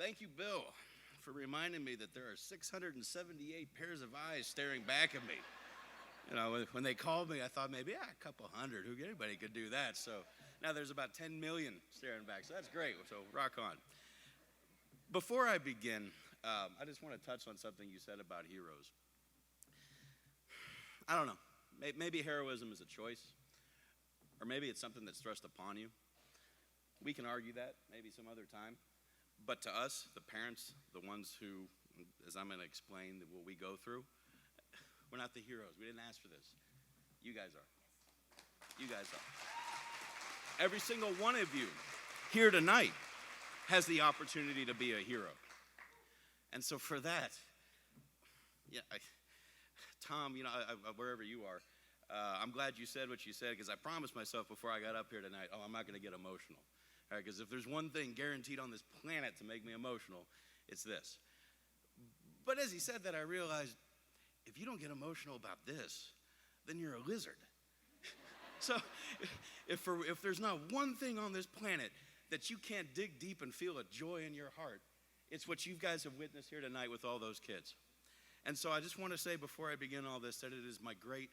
Thank you, Bill, for reminding me that there are 678 pairs of eyes staring back at me. You know, when they called me, I thought maybe a couple hundred. Anybody could do that. So now there's about 10 million staring back. So that's great. So rock on. Before I begin, I just want to touch on something you said about heroes. I don't know. Maybe heroism is a choice, or maybe it's something that's thrust upon you. We can argue that maybe some other time. But to us, the parents, the ones who, as I'm going to explain what we go through, we're not the heroes. We didn't ask for this. You guys are. You guys are. Every single one of you here tonight has the opportunity to be a hero. And so for that, Tom, wherever you are, I'm glad you said what you said, because I promised myself before I got up here tonight, I'm not going to get emotional. Because if there's one thing guaranteed on this planet to make me emotional, it's this. But as he said that, I realized, if you don't get emotional about this, then you're a lizard. So if there's not one thing on this planet that you can't dig deep and feel a joy in your heart, it's what you guys have witnessed here tonight with all those kids. And so I just want to say before I begin all this that it is my great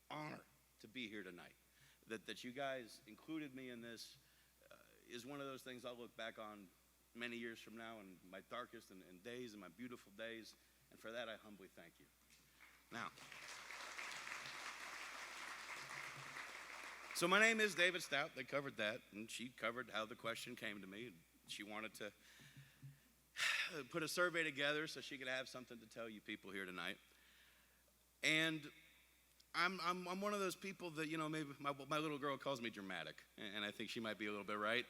honor to be here tonight. That you guys included me in this is one of those things I'll look back on many years from now in my darkest and days and my beautiful days. And for that, I humbly thank you. Now, so my name is David Stout. They covered that, and she covered how the question came to me. She wanted to put a survey together so she could have something to tell you people here tonight. And I'm one of those people that, maybe my little girl calls me dramatic, and I think she might be a little bit right.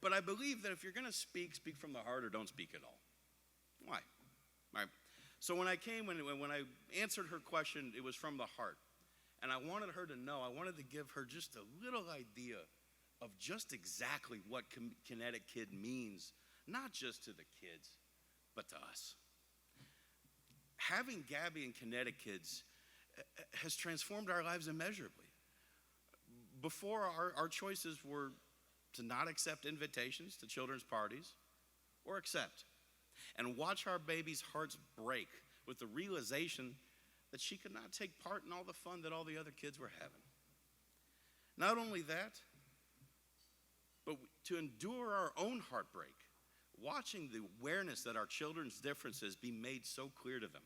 But I believe that if you're going to speak from the heart or don't speak at all. Why? Right. So when I answered her question, it was from the heart. And I wanted her to know, I wanted to give her just a little idea of just exactly what Kinetic Kid means, not just to the kids, but to us. Having Gabby and Kinetic Kids has transformed our lives immeasurably. Before, our choices were to not accept invitations to children's parties, or accept, and watch our baby's hearts break with the realization that she could not take part in all the fun that all the other kids were having. Not only that, but to endure our own heartbreak, watching the awareness that our children's differences be made so clear to them.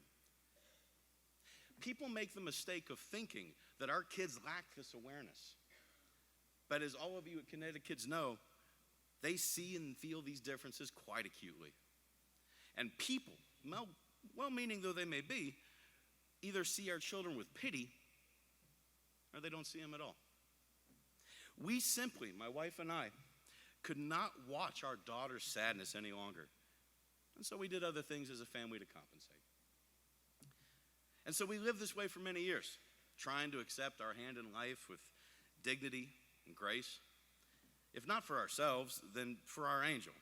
People make the mistake of thinking that our kids lack this awareness. But as all of you at Kinetic Kids know, they see and feel these differences quite acutely. And people, well-meaning though they may be, either see our children with pity or they don't see them at all. We simply, my wife and I, could not watch our daughter's sadness any longer. And so we did other things as a family to compensate. And so we lived this way for many years, trying to accept our hand in life with dignity and grace. If not for ourselves, then for our angel.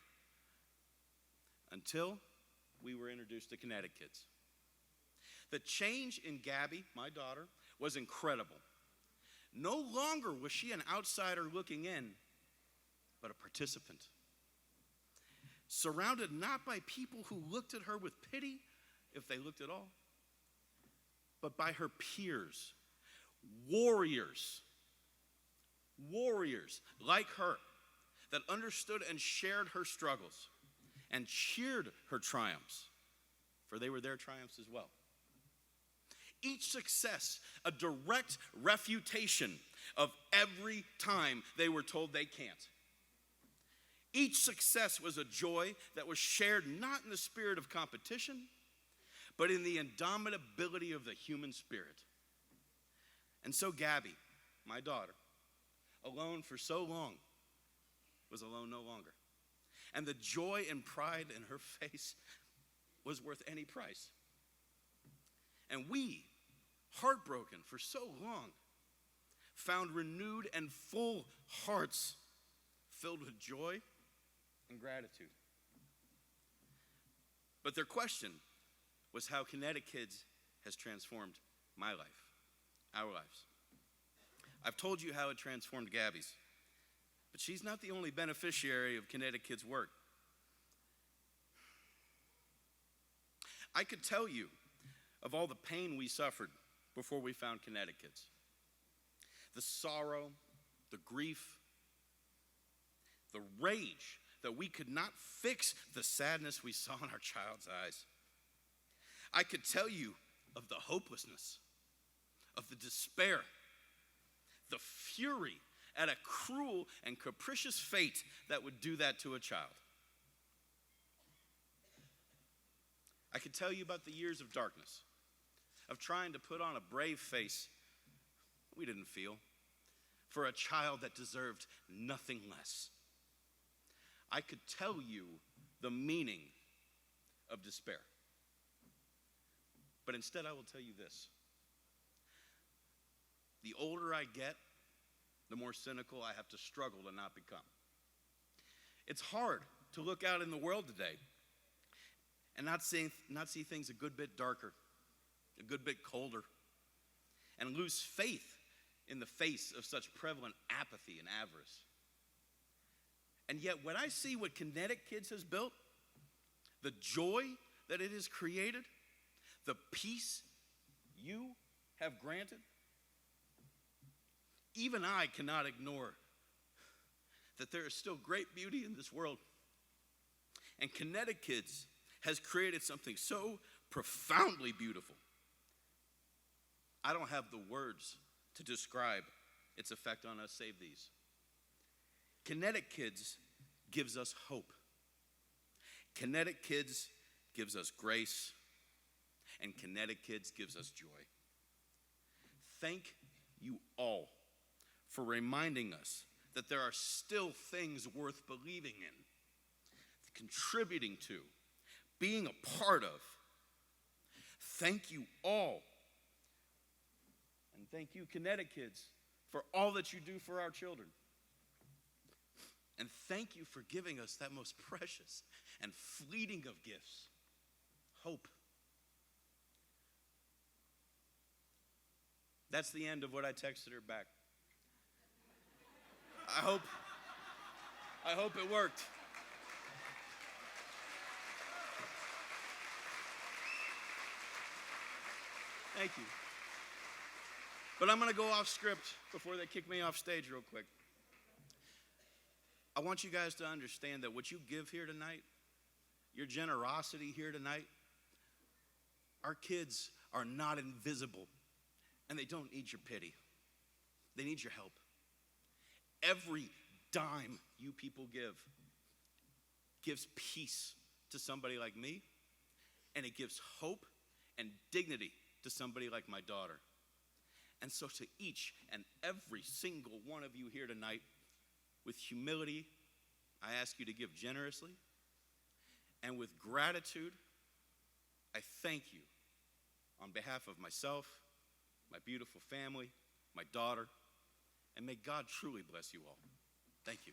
Until we were introduced to Kinetic Kids. The change in Gabby, my daughter, was incredible. No longer was she an outsider looking in, but a participant. Surrounded not by people who looked at her with pity, if they looked at all, but by her peers, warriors like her that understood and shared her struggles and cheered her triumphs, for they were their triumphs as well. Each success, a direct refutation of every time they were told they can't. Each success was a joy that was shared not in the spirit of competition, but in the indomitability of the human spirit. And so Gabby, my daughter, alone for so long, was alone no longer. And the joy and pride in her face was worth any price. And we, heartbroken for so long, found renewed and full hearts filled with joy and gratitude. But their question was how Kinetic Kids has transformed my life, our lives. I've told you how it transformed Gabby's, but she's not the only beneficiary of Kinetic Kids' work. I could tell you of all the pain we suffered before we found Kinetic Kids. The sorrow, the grief, the rage that we could not fix the sadness we saw in our child's eyes. I could tell you of the hopelessness, of the despair, the fury at a cruel and capricious fate that would do that to a child. I could tell you about the years of darkness, of trying to put on a brave face we didn't feel for a child that deserved nothing less. I could tell you the meaning of despair. But instead, I will tell you this. The older I get, the more cynical I have to struggle to not become. It's hard to look out in the world today and not see things a good bit darker, a good bit colder, and lose faith in the face of such prevalent apathy and avarice. And yet, when I see what Kinetic Kids has built, the joy that it has created, the peace you have granted, even I cannot ignore that there is still great beauty in this world. And Kinetic Kids has created something so profoundly beautiful. I don't have the words to describe its effect on us save these. Kinetic Kids gives us hope. Kinetic Kids gives us grace. And Kinetic Kids gives us joy. Thank you all for reminding us that there are still things worth believing in, contributing to, being a part of. Thank you all. And thank you, Kinetic Kids, for all that you do for our children. And thank you for giving us that most precious and fleeting of gifts, hope. That's the end of what I texted her back. I hope it worked. Thank you. But I'm going to go off script before they kick me off stage real quick. I want you guys to understand that what you give here tonight, your generosity here tonight, our kids are not invisible, and they don't need your pity. They need your help. Every dime you people give gives peace to somebody like me, and it gives hope and dignity to somebody like my daughter. And so to each and every single one of you here tonight, with humility, I ask you to give generously. And with gratitude, I thank you on behalf of myself, my beautiful family, my daughter, and may God truly bless you all. Thank you.